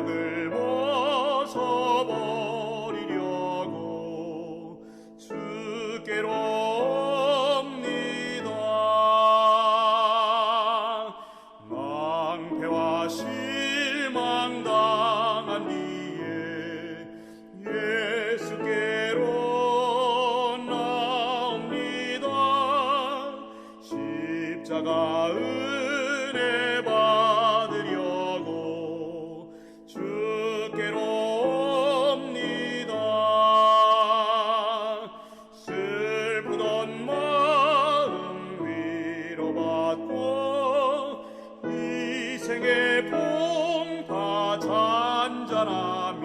세상을 벗어버리려고 주께로 옵니다. 낭패와 실망 당한 뒤에 예수께로 나옵니다. 십자가 은혜 받으려고 주께로 옵니다. 슬프던 마음 위로받고 이 생의 풍파 잔잔하며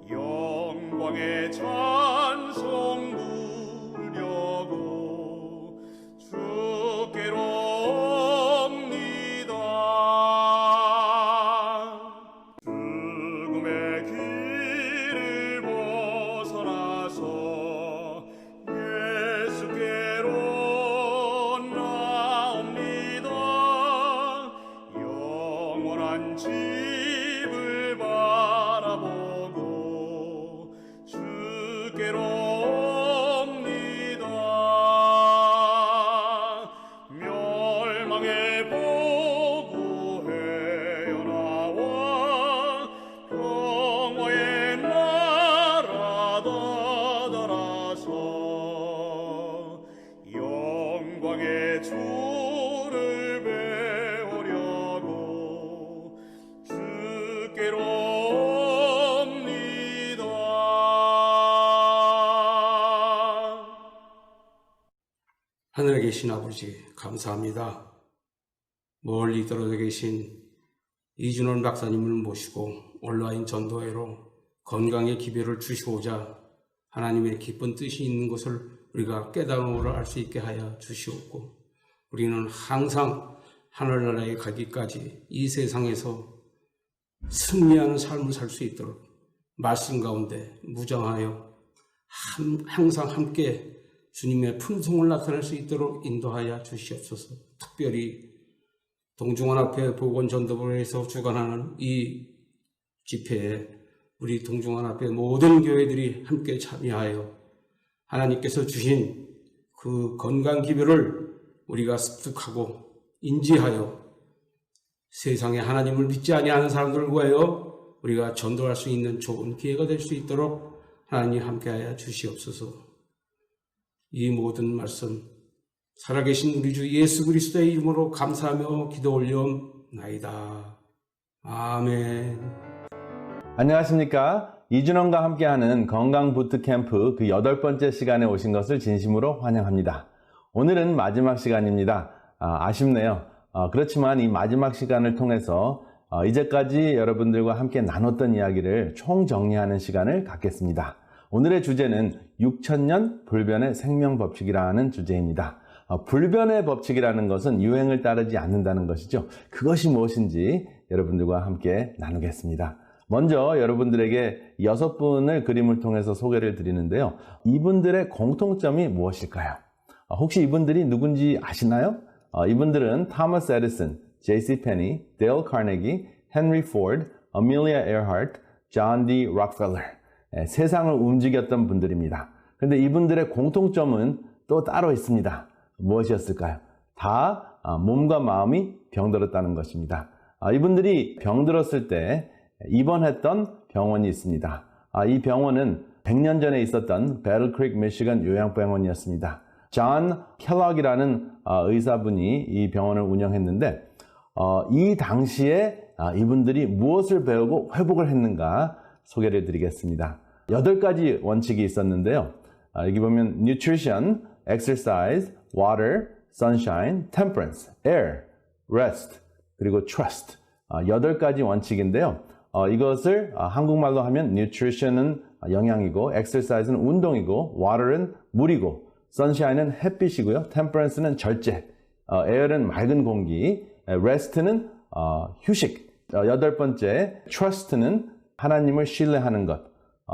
영광의 찬송 부르려고 주께로 옵니다. 죽음의 길을 벗어나서 예수께로 나옵니다. 영원한 집을 바라보고 주께로 옵니다. 멸망의 보고 헤어나와 평화의 나라 다다라서 영광의 주를 배우려고 주께로 옵니다. 하늘에 계신 아버지 감사합니다. 멀리 떨어져 계신 이준원 박사님을 모시고 온라인 전도회로 건강의 기별을 주시고자 하나님의 기쁜 뜻이 있는 것을 우리가 깨달음으로 알 수 있게 하여 주시옵고, 우리는 항상 하늘나라에 가기까지 이 세상에서 승리하는 삶을 살 수 있도록 말씀 가운데 무장하여 항상 함께 주님의 품성을 나타낼 수 있도록 인도하여 주시옵소서. 특별히 동중원합회 보건전도부에서 주관하는 이 집회에 우리 동중원합회 모든 교회들이 함께 참여하여 하나님께서 주신 그 건강 기별을 우리가 습득하고 인지하여 세상에 하나님을 믿지 아니하는 사람들을 구하여 우리가 전도할 수 있는 좋은 기회가 될 수 있도록 하나님 함께하여 주시옵소서. 이 모든 말씀 살아계신 우리 주 예수 그리스도의 이름으로 감사하며 기도 올려옵나이다. 아멘. 안녕하십니까. 이준원과 함께하는 건강 부트캠프 그 8번째 시간에 오신 것을 진심으로 환영합니다. 오늘은 마지막 시간입니다. 아쉽네요. 그렇지만 이 마지막 시간을 통해서 이제까지 여러분들과 함께 나눴던 이야기를 총정리하는 시간을 갖겠습니다. 오늘의 주제는 6000년 불변의 생명법칙이라는 주제입니다. 불변의 법칙이라는 것은 유행을 따르지 않는다는 것이죠. 그것이 무엇인지 여러분들과 함께 나누겠습니다. 먼저 여러분들에게 6분을 그림을 통해서 소개를 드리는데요. 이분들의 공통점이 무엇일까요? 혹시 이분들이 누군지 아시나요? 이분들은 토마스 에디슨, J.C. 페니, 데일 카네기, 헨리 포드, 아밀리아 에어하트, 존 디 록펠러, 세상을 움직였던 분들입니다. 그런데 이분들의 공통점은 또 따로 있습니다. 무엇이었을까요? 다 몸과 마음이 병들었다는 것입니다. 이분들이 병들었을 때 입원했던 병원이 있습니다. 이 병원은 100년 전에 있었던 배틀크릭 미시건 요양병원이었습니다. 존 켈럭이라는 의사분이 이 병원을 운영했는데 이 당시에 이분들이 무엇을 배우고 회복을 했는가 소개를 드리겠습니다. 8가지 원칙이 있었는데요. 여기 보면 nutrition, exercise, water, sunshine, temperance, air, rest, 그리고 trust 8가지 원칙인데요. 이것을 한국말로 하면 nutrition은 영양이고, exercise는 운동이고, water는 물이고, sunshine은 햇빛이고요, temperance는 절제, air은 맑은 공기, rest는 휴식, 8번째 trust는 하나님을 신뢰하는 것,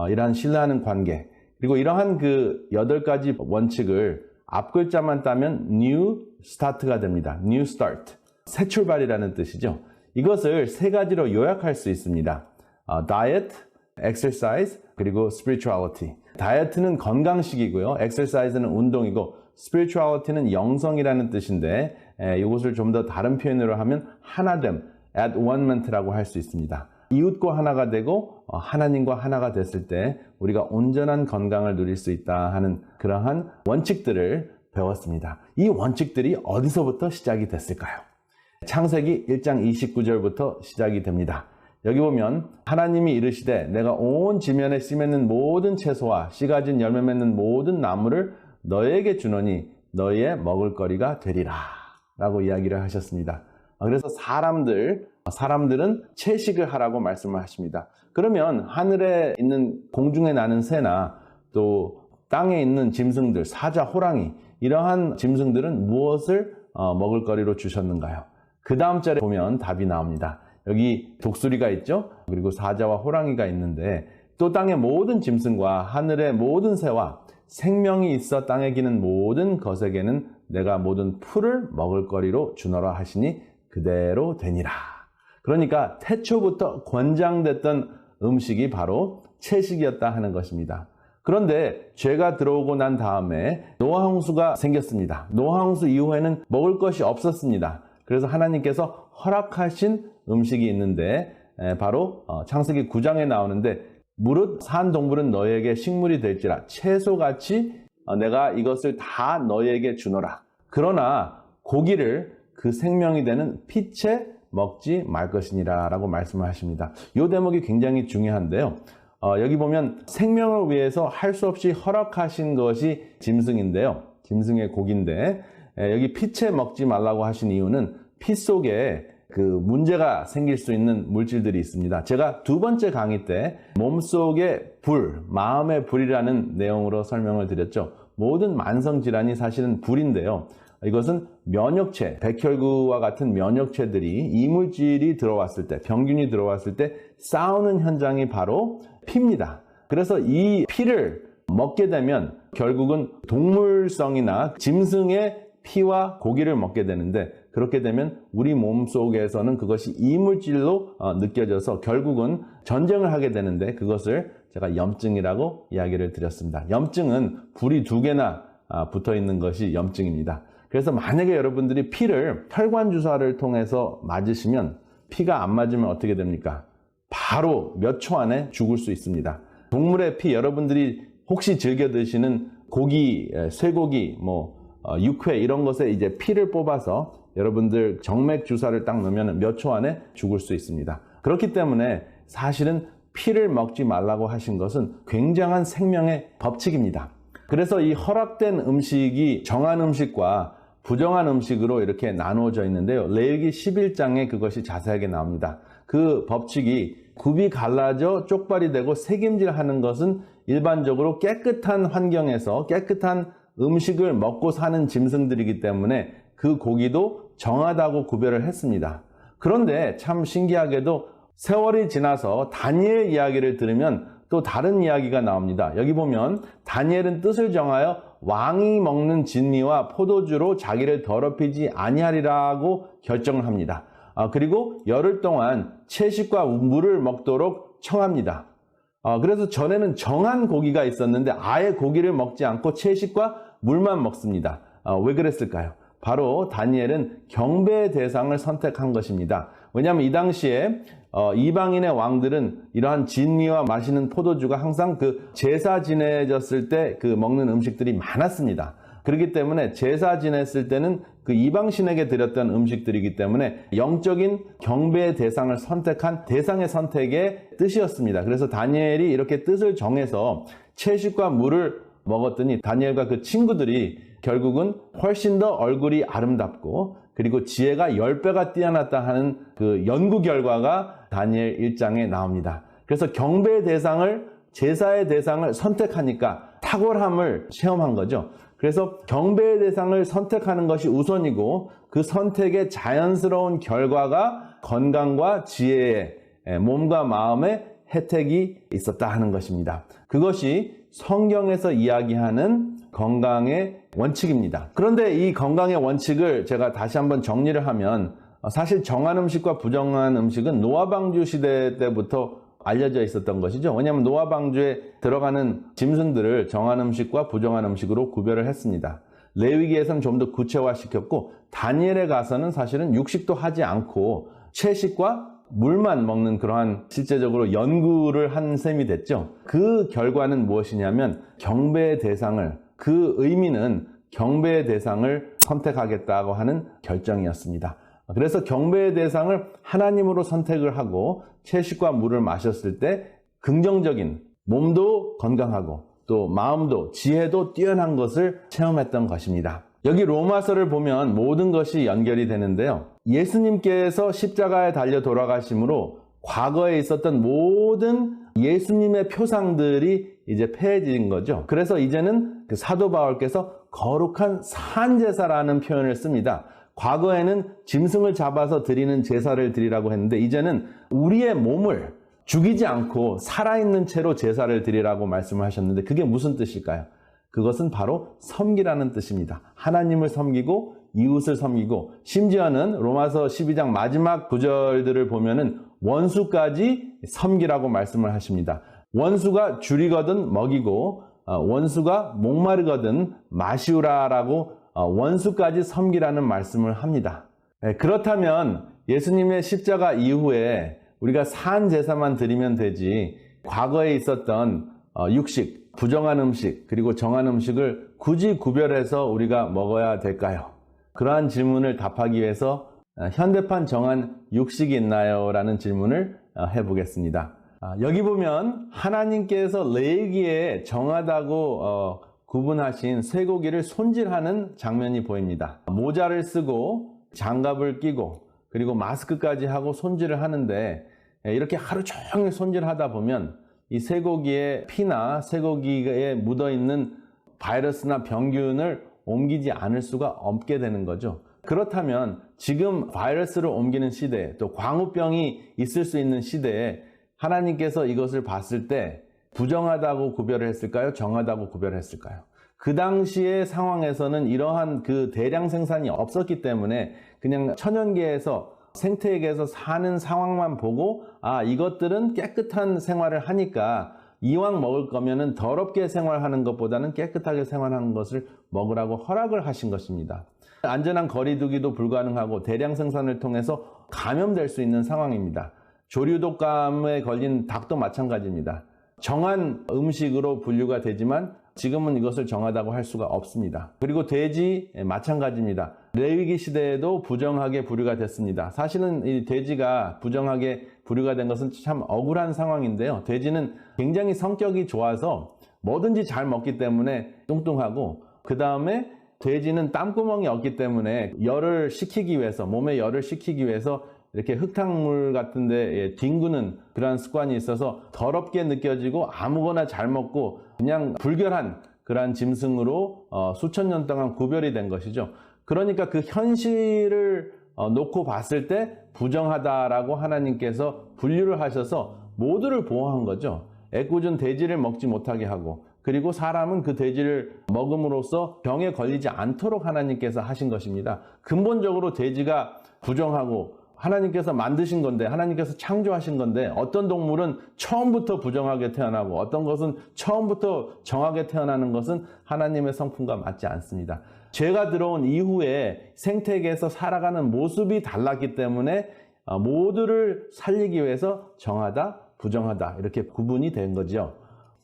이러한 신뢰하는 관계, 그리고 이러한 그 8가지 원칙을 앞글자만 따면 new start가 됩니다. new start, 새 출발이라는 뜻이죠. 이것을 세 가지로 요약할 수 있습니다. diet, exercise, 그리고 spirituality. 다이어트는 건강식이고요. exercise는 운동이고 spirituality는 영성이라는 뜻인데 이것을 좀 더 다른 표현으로 하면 하나됨, at onement라고 할 수 있습니다. 이웃과 하나가 되고 하나님과 하나가 됐을 때 우리가 온전한 건강을 누릴 수 있다 하는 그러한 원칙들을 배웠습니다. 이 원칙들이 어디서부터 시작이 됐을까요? 창세기 1장 29절부터 시작이 됩니다. 여기 보면 하나님이 이르시되 내가 온 지면에 씨 맺는 모든 채소와 씨 가진 열매 맺는 모든 나무를 너에게 주노니 너희의 먹을거리가 되리라 라고 이야기를 하셨습니다. 그래서 사람들은 채식을 하라고 말씀을 하십니다. 그러면 하늘에 있는 공중에 나는 새나 또 땅에 있는 짐승들, 사자, 호랑이 이러한 짐승들은 무엇을 먹을거리로 주셨는가요? 그 다음 절에 보면 답이 나옵니다. 여기 독수리가 있죠? 그리고 사자와 호랑이가 있는데 또 땅의 모든 짐승과 하늘의 모든 새와 생명이 있어 땅에 기는 모든 것에게는 내가 모든 풀을 먹을거리로 주노라 하시니 그대로 되니라. 그러니까 태초부터 권장됐던 음식이 바로 채식이었다 하는 것입니다. 그런데 죄가 들어오고 난 다음에 노아 홍수가 생겼습니다. 노아 홍수 이후에는 먹을 것이 없었습니다. 그래서 하나님께서 허락하신 음식이 있는데 바로 창세기 9장에 나오는데 무릇 산 동물은 너희에게 식물이 될지라 채소같이 내가 이것을 다 너희에게 주노라. 그러나 고기를 그 생명이 되는 피채 먹지 말 것이니라 라고 말씀을 하십니다. 이 대목이 굉장히 중요한데요. 여기 보면 생명을 위해서 할 수 없이 허락하신 것이 짐승인데요. 짐승의 고기인데 여기 피채 먹지 말라고 하신 이유는 피 속에 그 문제가 생길 수 있는 물질들이 있습니다. 제가 두 번째 강의 때 몸속의 불, 마음의 불이라는 내용으로 설명을 드렸죠. 모든 만성질환이 사실은 불인데요. 이것은 면역체, 백혈구와 같은 면역체들이 이물질이 들어왔을 때, 병균이 들어왔을 때 싸우는 현장이 바로 피입니다. 그래서 이 피를 먹게 되면 결국은 동물성이나 짐승의 피와 고기를 먹게 되는데 그렇게 되면 우리 몸속에서는 그것이 이물질로 느껴져서 결국은 전쟁을 하게 되는데 그것을 제가 염증이라고 이야기를 드렸습니다. 염증은 불이 두 개나 붙어 있는 것이 염증입니다. 그래서 만약에 여러분들이 피를 혈관 주사를 통해서 맞으시면 피가 안 맞으면 어떻게 됩니까? 바로 몇 초 안에 죽을 수 있습니다. 동물의 피 여러분들이 혹시 즐겨 드시는 고기, 쇠고기, 육회 이런 것에 이제 피를 뽑아서 여러분들 정맥 주사를 딱 넣으면 몇 초 안에 죽을 수 있습니다. 그렇기 때문에 사실은 피를 먹지 말라고 하신 것은 굉장한 생명의 법칙입니다. 그래서 이 허락된 음식이 정한 음식과 부정한 음식으로 이렇게 나누어져 있는데요. 레위기 11장에 그것이 자세하게 나옵니다. 그 법칙이 굽이 갈라져 쪽발이 되고 새김질하는 것은 일반적으로 깨끗한 환경에서 깨끗한 음식을 먹고 사는 짐승들이기 때문에 그 고기도 정하다고 구별을 했습니다. 그런데 참 신기하게도 세월이 지나서 다니엘 이야기를 들으면 또 다른 이야기가 나옵니다. 여기 보면 다니엘은 뜻을 정하여 왕이 먹는 진미와 포도주로 자기를 더럽히지 아니하리라고 결정을 합니다. 그리고 열흘 동안 채식과 물을 먹도록 청합니다. 그래서 전에는 정한 고기가 있었는데 아예 고기를 먹지 않고 채식과 물만 먹습니다. 왜 그랬을까요? 바로 다니엘은 경배의 대상을 선택한 것입니다. 왜냐하면 이 당시에 이방인의 왕들은 이러한 진미와 마시는 포도주가 항상 그 제사 지내졌을 때 그 먹는 음식들이 많았습니다. 그렇기 때문에 제사 지냈을 때는 그 이방신에게 드렸던 음식들이기 때문에 영적인 경배의 대상을 선택한 대상의 선택의 뜻이었습니다. 그래서 다니엘이 이렇게 뜻을 정해서 채식과 물을 먹었더니 다니엘과 그 친구들이 결국은 훨씬 더 얼굴이 아름답고 그리고 지혜가 10배가 뛰어났다 하는 그 연구 결과가 다니엘 1장에 나옵니다. 그래서 경배의 대상을 제사의 대상을 선택하니까 탁월함을 체험한 거죠. 그래서 경배의 대상을 선택하는 것이 우선이고 그 선택의 자연스러운 결과가 건강과 지혜의 몸과 마음의 혜택이 있었다 하는 것입니다. 그것이 성경에서 이야기하는 건강의 원칙입니다. 그런데 이 건강의 원칙을 제가 다시 한번 정리를 하면 사실 정한 음식과 부정한 음식은 노아 방주 시대 때부터 알려져 있었던 것이죠. 왜냐하면 노아 방주에 들어가는 짐승들을 정한 음식과 부정한 음식으로 구별을 했습니다. 레위기에서는 좀 더 구체화시켰고 다니엘에 가서는 사실은 육식도 하지 않고 채식과 물만 먹는 그러한 실제적으로 연구를 한 셈이 됐죠. 그 결과는 무엇이냐면 경배의 대상을, 그 의미는 경배의 대상을 선택하겠다고 하는 결정이었습니다. 그래서 경배의 대상을 하나님으로 선택을 하고 채식과 물을 마셨을 때 긍정적인, 몸도 건강하고 또 마음도 지혜도 뛰어난 것을 체험했던 것입니다. 여기 로마서를 보면 모든 것이 연결이 되는데요. 예수님께서 십자가에 달려 돌아가심으로 과거에 있었던 모든 예수님의 표상들이 이제 폐해진 거죠. 그래서 이제는 그 사도 바울께서 거룩한 산제사라는 표현을 씁니다. 과거에는 짐승을 잡아서 드리는 제사를 드리라고 했는데 이제는 우리의 몸을 죽이지 않고 살아있는 채로 제사를 드리라고 말씀을 하셨는데 그게 무슨 뜻일까요? 그것은 바로 섬기라는 뜻입니다. 하나님을 섬기고 이웃을 섬기고 심지어는 로마서 12장 마지막 구절들을 보면은 원수까지 섬기라고 말씀을 하십니다. 원수가 줄이거든 먹이고 원수가 목마르거든 마시우라라고 원수까지 섬기라는 말씀을 합니다. 그렇다면 예수님의 십자가 이후에 우리가 산 제사만 드리면 되지 과거에 있었던 육식, 부정한 음식, 그리고 정한 음식을 굳이 구별해서 우리가 먹어야 될까요? 그러한 질문을 답하기 위해서 현대판 정한 육식이 있나요? 라는 질문을 해보겠습니다. 여기 보면 하나님께서 레위기에 정하다고 구분하신 쇠고기를 손질하는 장면이 보입니다. 모자를 쓰고 장갑을 끼고 그리고 마스크까지 하고 손질을 하는데 이렇게 하루 종일 손질하다 보면 이 쇠고기의 피나 쇠고기에 묻어있는 바이러스나 병균을 옮기지 않을 수가 없게 되는 거죠. 그렇다면 지금 바이러스를 옮기는 시대, 또 광우병이 있을 수 있는 시대에 하나님께서 이것을 봤을 때 부정하다고 구별을 했을까요? 정하다고 구별을 했을까요? 그 당시의 상황에서는 이러한 그 대량 생산이 없었기 때문에 그냥 천연계에서 생태계에서 사는 상황만 보고 이것들은 깨끗한 생활을 하니까 이왕 먹을 거면은 더럽게 생활하는 것보다는 깨끗하게 생활하는 것을 먹으라고 허락을 하신 것입니다. 안전한 거리두기도 불가능하고 대량 생산을 통해서 감염될 수 있는 상황입니다. 조류독감에 걸린 닭도 마찬가지입니다. 정한 음식으로 분류가 되지만 지금은 이것을 정하다고 할 수가 없습니다. 그리고 돼지 마찬가지입니다. 레위기 시대에도 부정하게 분류가 됐습니다. 사실은 이 돼지가 부정하게 분류가 된 것은 참 억울한 상황인데요. 돼지는 굉장히 성격이 좋아서 뭐든지 잘 먹기 때문에 뚱뚱하고 그 다음에 돼지는 땀구멍이 없기 때문에 열을 식히기 위해서 몸에 열을 식히기 위해서 이렇게 흙탕물 같은데 뒹구는 그러한 습관이 있어서 더럽게 느껴지고 아무거나 잘 먹고 그냥 불결한 그러한 짐승으로 수천 년 동안 구별이 된 것이죠. 그러니까 그 현실을 놓고 봤을 때 부정하다라고 하나님께서 분류를 하셔서 모두를 보호한 거죠. 애꿎은 돼지를 먹지 못하게 하고 그리고 사람은 그 돼지를 먹음으로써 병에 걸리지 않도록 하나님께서 하신 것입니다. 근본적으로 돼지가 부정하고 하나님께서 만드신 건데 하나님께서 창조하신 건데 어떤 동물은 처음부터 부정하게 태어나고 어떤 것은 처음부터 정하게 태어나는 것은 하나님의 성품과 맞지 않습니다. 죄가 들어온 이후에 생태계에서 살아가는 모습이 달랐기 때문에 모두를 살리기 위해서 정하다, 부정하다 이렇게 구분이 된 거죠.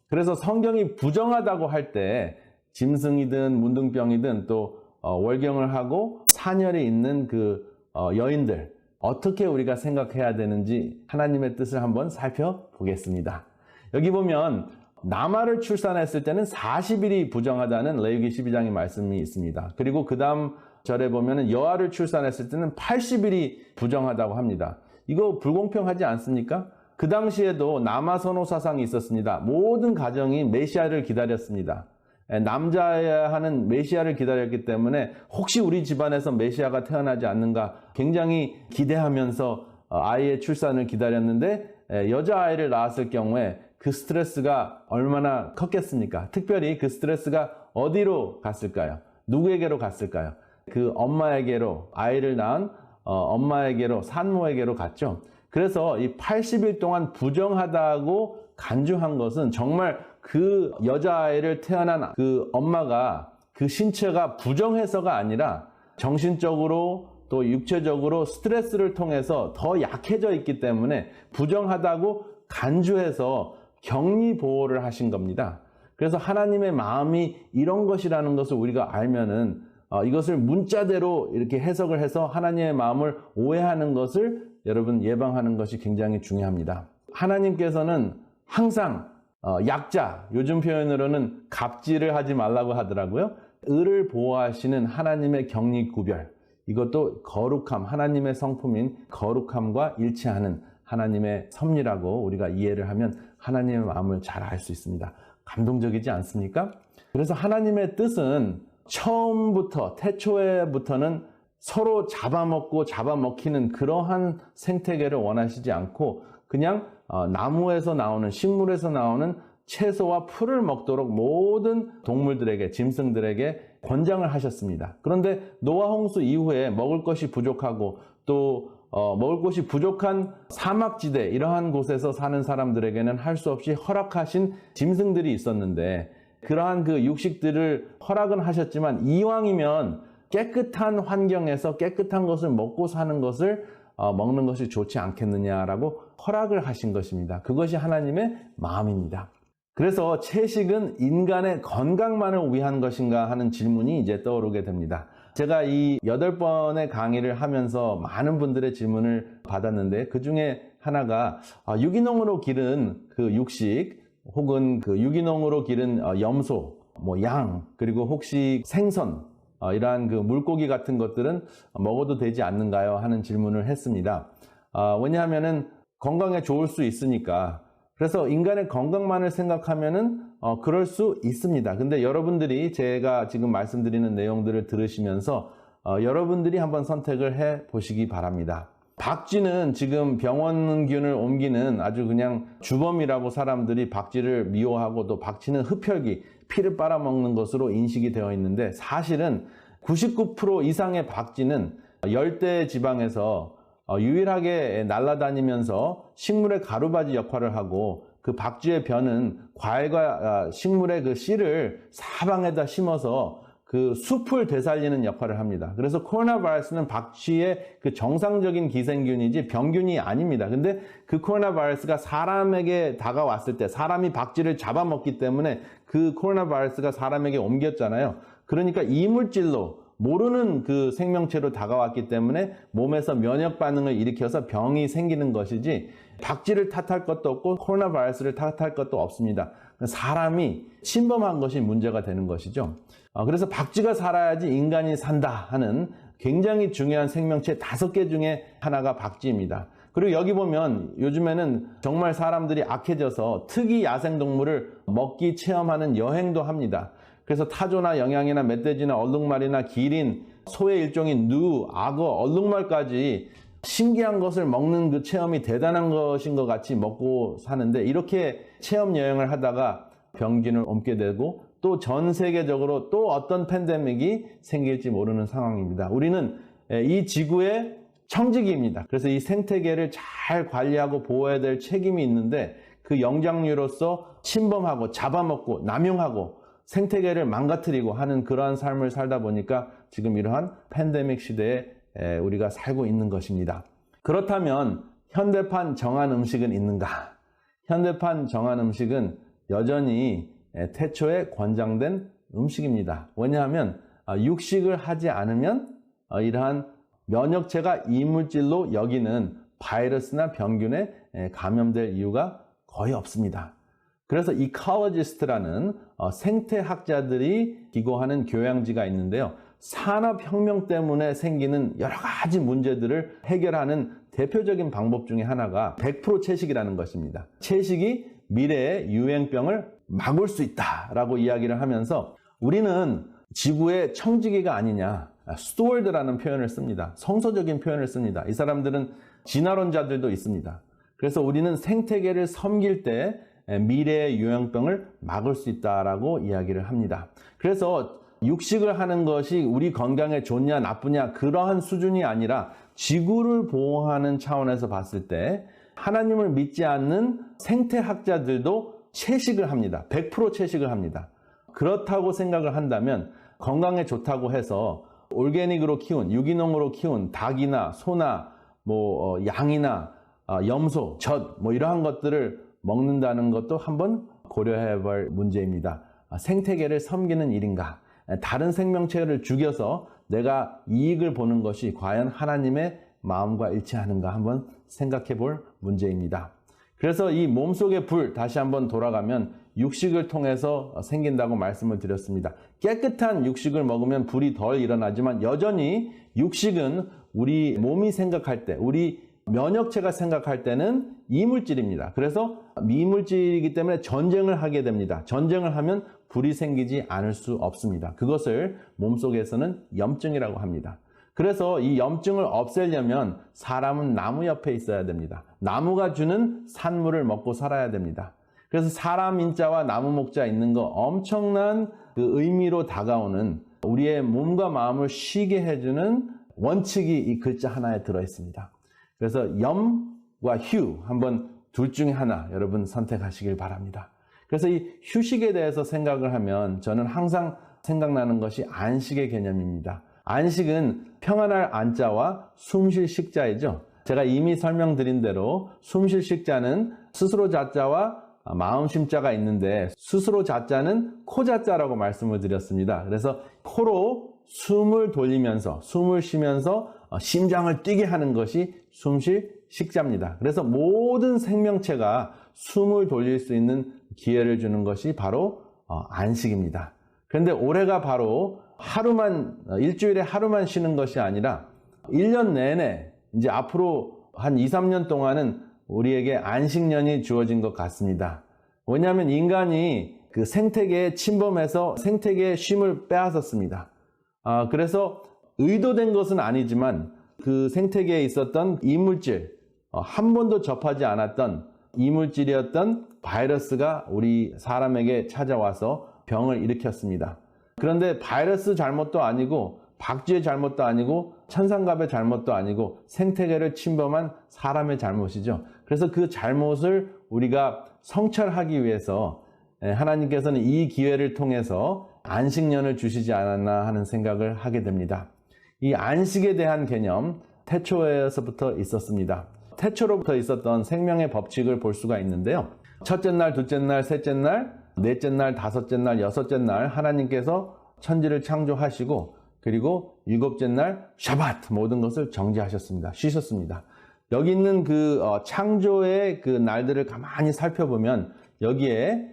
그래서 성경이 부정하다고 할 때 짐승이든 문둥병이든 또 월경을 하고 산열이 있는 그 여인들 어떻게 우리가 생각해야 되는지 하나님의 뜻을 한번 살펴보겠습니다. 여기 보면 남아를 출산했을 때는 40일이 부정하다는 레위기 12장의 말씀이 있습니다. 그리고 그 다음 절에 보면 여아를 출산했을 때는 80일이 부정하다고 합니다. 이거 불공평하지 않습니까? 그 당시에도 남아 선호 사상이 있었습니다. 모든 가정이 메시아를 기다렸습니다. 남자여야 하는 메시아를 기다렸기 때문에 혹시 우리 집안에서 메시아가 태어나지 않는가 굉장히 기대하면서 아이의 출산을 기다렸는데 여자아이를 낳았을 경우에 그 스트레스가 얼마나 컸겠습니까? 특별히 그 스트레스가 어디로 갔을까요? 누구에게로 갔을까요? 그 엄마에게로 아이를 낳은 엄마에게로, 산모에게로 갔죠. 그래서 이 80일 동안 부정하다고 간주한 것은 정말 그 여자아이를 태어난 그 엄마가 그 신체가 부정해서가 아니라 정신적으로 또 육체적으로 스트레스를 통해서 더 약해져 있기 때문에 부정하다고 간주해서 격리 보호를 하신 겁니다. 그래서 하나님의 마음이 이런 것이라는 것을 우리가 알면은 이것을 문자대로 이렇게 해석을 해서 하나님의 마음을 오해하는 것을 여러분 예방하는 것이 굉장히 중요합니다. 하나님께서는 항상 약자, 요즘 표현으로는 갑질을 하지 말라고 하더라고요. 을을 보호하시는 하나님의 격리 구별, 이것도 거룩함, 하나님의 성품인 거룩함과 일치하는 하나님의 섭리라고 우리가 이해를 하면 하나님의 마음을 잘 알 수 있습니다. 감동적이지 않습니까? 그래서 하나님의 뜻은 처음부터, 태초에부터는 서로 잡아먹고 잡아먹히는 그러한 생태계를 원하시지 않고 그냥 나무에서 나오는, 식물에서 나오는 채소와 풀을 먹도록 모든 동물들에게, 짐승들에게 권장을 하셨습니다. 그런데 노아 홍수 이후에 먹을 것이 부족하고 또 먹을 것이 부족한 사막지대, 이러한 곳에서 사는 사람들에게는 할 수 없이 허락하신 짐승들이 있었는데 그러한 그 육식들을 허락은 하셨지만 이왕이면 깨끗한 환경에서 깨끗한 것을 먹고 사는 것을 먹는 것이 좋지 않겠느냐라고 허락을 하신 것입니다. 그것이 하나님의 마음입니다. 그래서 채식은 인간의 건강만을 위한 것인가 하는 질문이 이제 떠오르게 됩니다. 제가 이 8번의 강의를 하면서 많은 분들의 질문을 받았는데 그 중에 하나가 유기농으로 기른 그 육식 혹은 그 유기농으로 기른 염소, 양, 그리고 혹시 생선, 이러한 그 물고기 같은 것들은 먹어도 되지 않는가요? 하는 질문을 했습니다. 왜냐하면은 건강에 좋을 수 있으니까. 그래서 인간의 건강만을 생각하면은 그럴 수 있습니다. 근데 여러분들이 제가 지금 말씀드리는 내용들을 들으시면서 여러분들이 한번 선택을 해 보시기 바랍니다. 박쥐는 지금 병원균을 옮기는 아주 그냥 주범이라고 사람들이 박쥐를 미워하고 또 박쥐는 흡혈귀, 피를 빨아먹는 것으로 인식이 되어 있는데 사실은 99% 이상의 박쥐는 열대 지방에서 유일하게 날아다니면서 식물의 가루바지 역할을 하고 그 박쥐의 벼는 과일과 식물의 그 씨를 사방에다 심어서 그 숲을 되살리는 역할을 합니다. 그래서 코로나 바이러스는 박쥐의 그 정상적인 기생균이지 병균이 아닙니다. 근데 그 코로나 바이러스가 사람에게 다가왔을 때 사람이 박쥐를 잡아먹기 때문에 그 코로나 바이러스가 사람에게 옮겼잖아요. 그러니까 이물질로 모르는 그 생명체로 다가왔기 때문에 몸에서 면역 반응을 일으켜서 병이 생기는 것이지 박쥐를 탓할 것도 없고 코로나 바이러스를 탓할 것도 없습니다. 사람이 침범한 것이 문제가 되는 것이죠. 그래서 박쥐가 살아야지 인간이 산다 하는 굉장히 중요한 생명체 5개 중에 하나가 박쥐입니다. 그리고 여기 보면 요즘에는 정말 사람들이 악해져서 특이 야생동물을 먹기 체험하는 여행도 합니다. 그래서 타조나 영양이나 멧돼지나 얼룩말이나 기린, 소의 일종인 누, 악어, 얼룩말까지 신기한 것을 먹는 그 체험이 대단한 것인 것 같이 먹고 사는데 이렇게 체험 여행을 하다가 병균을 옮게 되고 또 전 세계적으로 또 어떤 팬데믹이 생길지 모르는 상황입니다. 우리는 이 지구의 청지기입니다. 그래서 이 생태계를 잘 관리하고 보호해야 될 책임이 있는데 그 영장류로서 침범하고 잡아먹고 남용하고 생태계를 망가뜨리고 하는 그러한 삶을 살다 보니까 지금 이러한 팬데믹 시대에 우리가 살고 있는 것입니다. 그렇다면 현대판 정한 음식은 있는가? 현대판 정한 음식은 여전히 태초에 권장된 음식입니다. 왜냐하면 육식을 하지 않으면 이러한 면역체가 이물질로 여기는 바이러스나 병균에 감염될 이유가 거의 없습니다. 그래서 이콜로지스트라는 생태학자들이 기고하는 교양지가 있는데요. 산업혁명 때문에 생기는 여러 가지 문제들을 해결하는 대표적인 방법 중에 하나가 100% 채식이라는 것입니다. 채식이 미래의 유행병을 막을 수 있다라고 이야기를 하면서 우리는 지구의 청지기가 아니냐, 스튜어드라는 표현을 씁니다. 성서적인 표현을 씁니다. 이 사람들은 진화론자들도 있습니다. 그래서 우리는 생태계를 섬길 때 미래의 유행병을 막을 수 있다라고 이야기를 합니다. 그래서 육식을 하는 것이 우리 건강에 좋냐 나쁘냐 그러한 수준이 아니라 지구를 보호하는 차원에서 봤을 때 하나님을 믿지 않는 생태학자들도 채식을 합니다. 100% 채식을 합니다. 그렇다고 생각을 한다면 건강에 좋다고 해서 올게닉으로 키운, 유기농으로 키운 닭이나 소나 양이나 염소, 젖 이러한 것들을 먹는다는 것도 한번 고려해 볼 문제입니다. 생태계를 섬기는 일인가? 다른 생명체를 죽여서 내가 이익을 보는 것이 과연 하나님의 마음과 일치하는가 한번 생각해 볼 문제입니다. 그래서 이 몸속의 불, 다시 한번 돌아가면 육식을 통해서 생긴다고 말씀을 드렸습니다. 깨끗한 육식을 먹으면 불이 덜 일어나지만 여전히 육식은 우리 몸이 생각할 때, 우리 면역체가 생각할 때는 이물질입니다. 그래서 이물질이기 때문에 전쟁을 하게 됩니다. 전쟁을 하면 불이 생기지 않을 수 없습니다. 그것을 몸속에서는 염증이라고 합니다. 그래서 이 염증을 없애려면 사람은 나무 옆에 있어야 됩니다. 나무가 주는 산물을 먹고 살아야 됩니다. 그래서 사람 인자와 나무 목자 있는 거 엄청난 그 의미로 다가오는 우리의 몸과 마음을 쉬게 해주는 원칙이 이 글자 하나에 들어 있습니다. 그래서 염과 휴 한번 둘 중에 하나 여러분 선택하시길 바랍니다. 그래서 이 휴식에 대해서 생각을 하면 저는 항상 생각나는 것이 안식의 개념입니다. 안식은 평안할 안자와 숨쉴 식자이죠. 제가 이미 설명드린 대로 숨쉴 식자는 스스로 자자와 마음 심자가 있는데 스스로 자자는 코자자라고 말씀을 드렸습니다. 그래서 코로 숨을 돌리면서 숨을 쉬면서 심장을 뛰게 하는 것이 숨쉴 식자입니다. 그래서 모든 생명체가 숨을 돌릴 수 있는 기회를 주는 것이 바로 안식입니다. 그런데 올해가 바로 일주일에 하루만 쉬는 것이 아니라 1년 내내 이제 앞으로 한 2, 3년 동안은 우리에게 안식년이 주어진 것 같습니다. 왜냐하면 인간이 그 생태계에 침범해서 생태계의 쉼을 빼앗았습니다. 그래서 의도된 것은 아니지만 그 생태계에 있었던 이물질, 한 번도 접하지 않았던 이물질이었던 바이러스가 우리 사람에게 찾아와서 병을 일으켰습니다. 그런데 바이러스 잘못도 아니고 박쥐의 잘못도 아니고 천상갑의 잘못도 아니고 생태계를 침범한 사람의 잘못이죠. 그래서 그 잘못을 우리가 성찰하기 위해서 하나님께서는 이 기회를 통해서 안식년을 주시지 않았나 하는 생각을 하게 됩니다. 이 안식에 대한 개념 태초에서부터 있었습니다. 태초로부터 있었던 생명의 법칙을 볼 수가 있는데요. 첫째 날, 둘째 날, 셋째 날, 넷째 날, 다섯째 날, 여섯째 날 하나님께서 천지를 창조하시고 그리고 일곱째 날 샤밧 모든 것을 정지하셨습니다. 쉬셨습니다. 여기 있는 그 창조의 그 날들을 가만히 살펴보면 여기에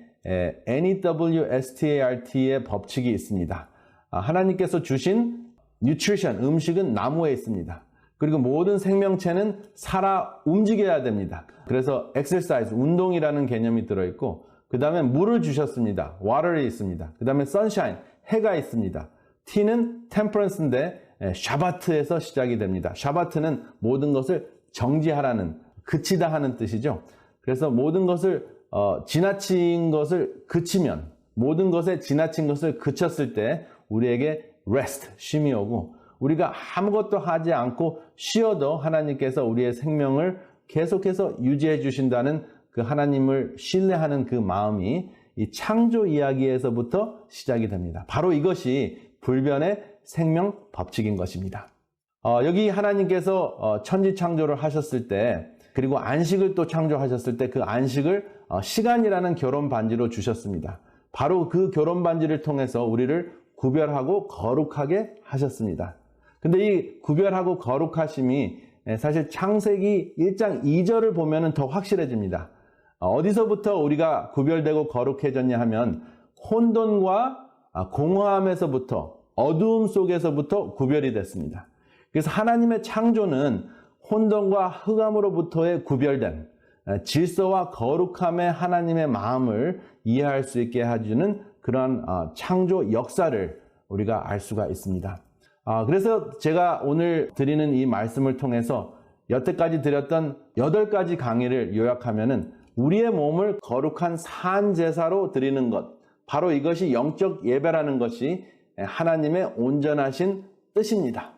NEWSTART의 법칙이 있습니다. 하나님께서 주신 nutrition, 음식은 나무에 있습니다. 그리고 모든 생명체는 살아 움직여야 됩니다. 그래서 exercise, 운동이라는 개념이 들어있고 그 다음에 물을 주셨습니다. water이 있습니다. 그 다음에 sunshine, 해가 있습니다. T는 temperance인데 샤바트에서 시작이 됩니다. 샤바트는 모든 것을 정지하라는, 그치다 하는 뜻이죠. 그래서 모든 것을 지나친 것을 그치면, 모든 것에 지나친 것을 그쳤을 때 우리에게 rest, 쉼이 오고 우리가 아무것도 하지 않고 쉬어도 하나님께서 우리의 생명을 계속해서 유지해 주신다는 그 하나님을 신뢰하는 그 마음이 이 창조 이야기에서부터 시작이 됩니다. 바로 이것이 불변의 생명 법칙인 것입니다. 여기 하나님께서 천지 창조를 하셨을 때 그리고 안식을 또 창조하셨을 때 그 안식을 시간이라는 결혼 반지로 주셨습니다. 바로 그 결혼 반지를 통해서 우리를 구별하고 거룩하게 하셨습니다. 근데 이 구별하고 거룩하심이 사실 창세기 1장 2절을 보면 더 확실해집니다. 어디서부터 우리가 구별되고 거룩해졌냐 하면 혼돈과 공허함에서부터 어두움 속에서부터 구별이 됐습니다. 그래서 하나님의 창조는 혼돈과 흑암으로부터의 구별된 질서와 거룩함의 하나님의 마음을 이해할 수 있게 해주는 그러한 창조 역사를 우리가 알 수가 있습니다. 그래서 제가 오늘 드리는 이 말씀을 통해서 여태까지 드렸던 8가지 강의를 요약하면은 우리의 몸을 거룩한 산 제사로 드리는 것, 바로 이것이 영적 예배라는 것이 하나님의 온전하신 뜻입니다.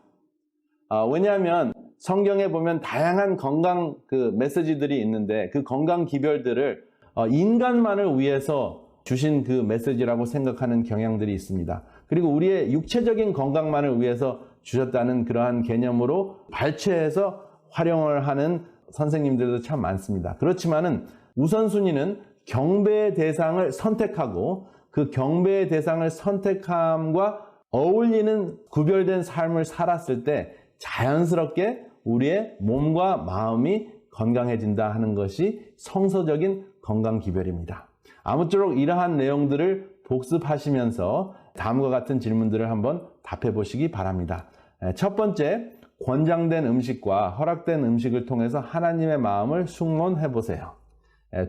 왜냐하면 성경에 보면 다양한 건강 메시지들이 있는데 그 건강 기별들을 인간만을 위해서 주신 그 메시지라고 생각하는 경향들이 있습니다. 그리고 우리의 육체적인 건강만을 위해서 주셨다는 그러한 개념으로 발췌해서 활용을 하는 선생님들도 참 많습니다. 그렇지만은 우선순위는 경배의 대상을 선택하고 그 경배의 대상을 선택함과 어울리는 구별된 삶을 살았을 때 자연스럽게 우리의 몸과 마음이 건강해진다 하는 것이 성서적인 건강 기별입니다. 아무쪼록 이러한 내용들을 복습하시면서 다음과 같은 질문들을 한번 답해 보시기 바랍니다. 첫 번째, 권장된 음식과 허락된 음식을 통해서 하나님의 마음을 숙론해 보세요.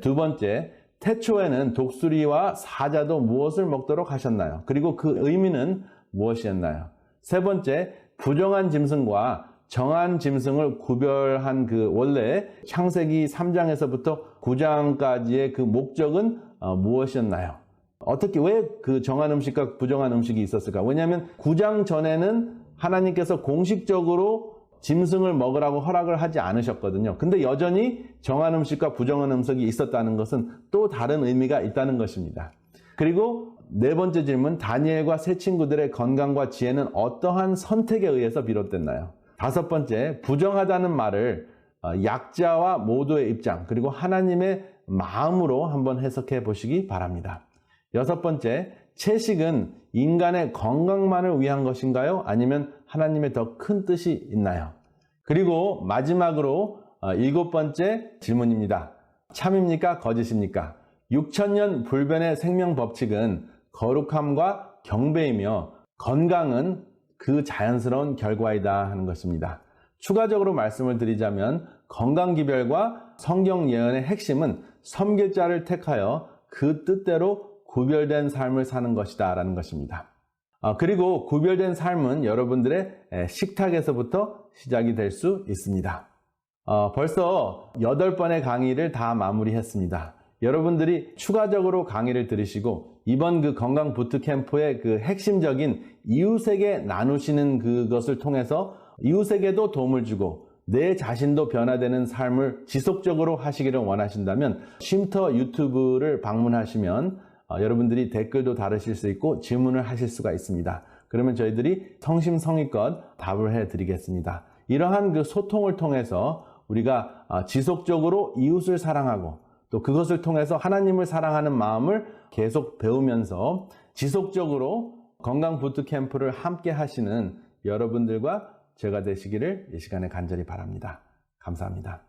두 번째, 태초에는 독수리와 사자도 무엇을 먹도록 하셨나요? 그리고 그 의미는 무엇이었나요? 세 번째, 부정한 짐승과 정한 짐승을 구별한 그 원래 창세기 3장에서부터 9장까지의 그 목적은 무엇이었나요? 어떻게 왜 그 정한 음식과 부정한 음식이 있었을까? 왜냐하면 9장 전에는 하나님께서 공식적으로 짐승을 먹으라고 허락을 하지 않으셨거든요. 근데 여전히 정한 음식과 부정한 음식이 있었다는 것은 또 다른 의미가 있다는 것입니다. 그리고 네 번째 질문, 다니엘과 세 친구들의 건강과 지혜는 어떠한 선택에 의해서 비롯됐나요? 다섯 번째, 부정하다는 말을 약자와 모두의 입장, 그리고 하나님의 마음으로 한번 해석해 보시기 바랍니다. 여섯 번째, 채식은 인간의 건강만을 위한 것인가요? 아니면 하나님의 더 큰 뜻이 있나요? 그리고 마지막으로 일곱 번째 질문입니다. 참입니까? 거짓입니까? 6,000년 불변의 생명 법칙은 거룩함과 경배이며 건강은 그 자연스러운 결과이다 하는 것입니다. 추가적으로 말씀을 드리자면 건강기별과 성경 예언의 핵심은 섬길 자를 택하여 그 뜻대로 구별된 삶을 사는 것이다 라는 것입니다. 그리고 구별된 삶은 여러분들의 식탁에서부터 시작이 될 수 있습니다. 벌써 8번의 강의를 다 마무리했습니다. 여러분들이 추가적으로 강의를 들으시고 이번 그 건강 부트캠프의 그 핵심적인 이웃에게 나누시는 그것을 통해서 이웃에게도 도움을 주고 내 자신도 변화되는 삶을 지속적으로 하시기를 원하신다면 쉼터 유튜브를 방문하시면 여러분들이 댓글도 달으실 수 있고 질문을 하실 수가 있습니다. 그러면 저희들이 성심성의껏 답을 해드리겠습니다. 이러한 그 소통을 통해서 우리가 지속적으로 이웃을 사랑하고 또 그것을 통해서 하나님을 사랑하는 마음을 계속 배우면서 지속적으로 건강 부트캠프를 함께 하시는 여러분들과 제가 되시기를 이 시간에 간절히 바랍니다. 감사합니다.